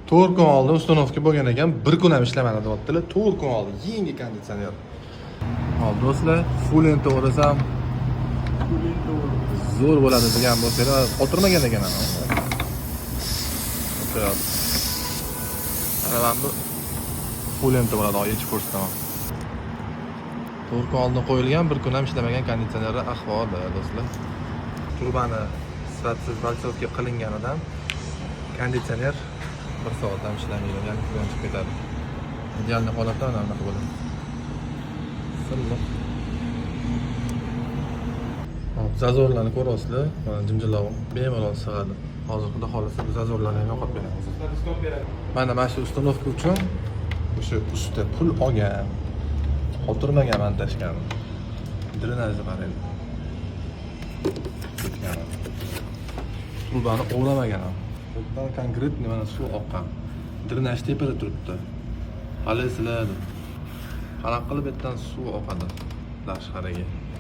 4 kun oldin uстановка bo'lgan ekan, 1 kun ham ishlamadi deyaptilar. 4 kun oldin yangi konditsioner. Hop do'stlar, full ento o'rasam zo'r bo'ladi degan bo'lsanglar, o'tirmagan ekan ana. O'tiradi. Ana mana bu full ento bo'ladi, yechib ko'rsataman. 4 kun oldin qo'yilgan, 1 kun ham ishlamagan konditsionerning ahvoli do'stlar. Turbani sifatsiz valsovka qilinganidan konditsioner 1 soat ham ishlamaydi, ya'ni kuchdan chiqib ketadi. Idealniy holatda mana bunaqa bo'ladi. Silliq. Hop, zazorlarni ko'ryapsizlar. Mana jimjiloq bemalol sig'adi. Hozir xudo xolasa bu zazorlarni ham yo'qotib beramiz. Mana shu uстановка uchun o'sha usta pul olgan, o'tirmagan montajgan. Drenazni qarang. Turbani o'ramagan ham. Bundan konkretni mana suv oqqan. Drenaj tepada turibdi. Hali siladi. Qanaqa qilib bu yerdan suv oqadi tashqariga.